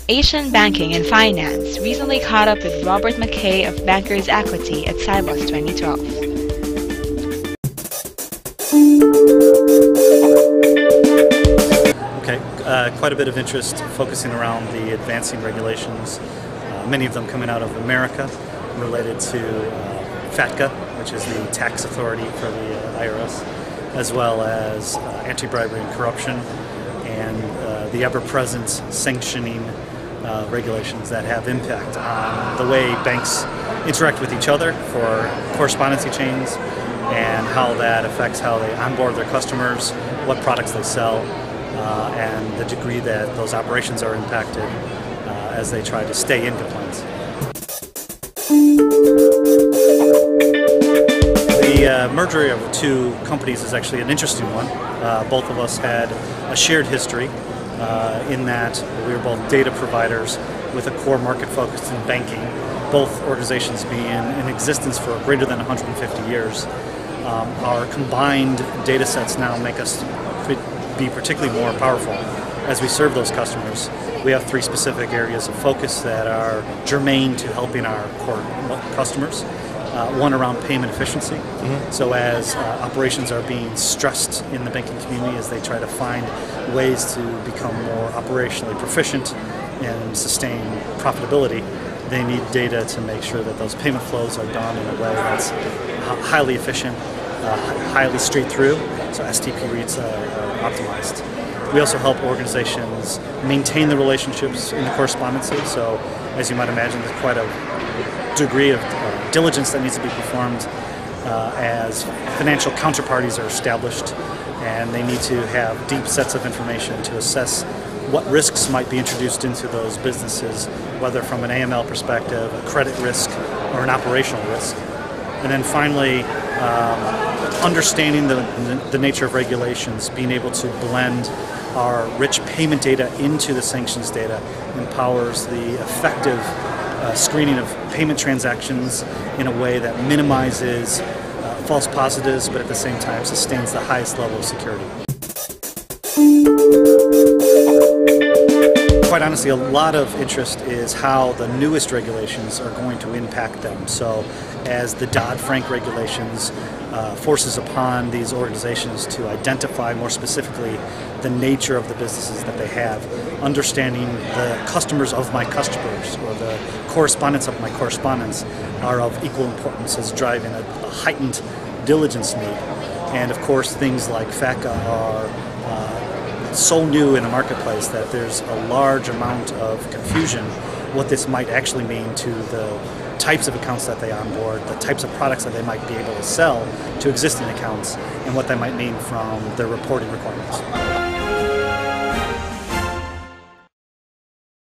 Asian Banking and Finance recently caught up with Robert McKay of Bankers Accuity at Sibos 2012. Quite a bit of interest focusing around the advancing regulations, many of them coming out of America related to FATCA, which is the tax authority for the IRS, as well as anti-bribery and corruption, and the ever-present sanctioning regulations that have impact on the way banks interact with each other for correspondency chains and how that affects how they onboard their customers, what products they sell, and the degree that those operations are impacted as they try to stay in compliance. The merger of the two companies is actually an interesting one. Both of us had a shared history in that we were both data providers with a core market focus in banking, both organizations being in existence for greater than 150 years. Our combined data sets now make us be particularly more powerful as we serve those customers. We have three specific areas of focus that are germane to helping our core customers. One around payment efficiency. So as operations are being stressed in the banking community as they try to find ways to become more operationally proficient and sustain profitability, they need data to make sure that those payment flows are done in a way that's highly efficient, highly straight through, so STP reads are optimized. We also help organizations maintain the relationships in the correspondency, so as you might imagine, there's quite a degree of diligence that needs to be performed as financial counterparties are established, and they need to have deep sets of information to assess what risks might be introduced into those businesses, whether from an AML perspective, a credit risk, or an operational risk. And then finally, understanding the nature of regulations, being able to blend our rich payment data into the sanctions data empowers the effective screening of payment transactions in a way that minimizes false positives, but at the same time sustains the highest level of security. Quite honestly, a lot of interest is how the newest regulations are going to impact them. So as the Dodd-Frank regulations forces upon these organizations to identify more specifically the nature of the businesses that they have, understanding the customers of my customers or the correspondents of my correspondents are of equal importance as driving a heightened diligence need. And of course, things like FATCA are so new in the marketplace that there's a large amount of confusion what this might actually mean to the types of accounts that they onboard, the types of products that they might be able to sell to existing accounts, and what that might mean from their reporting requirements.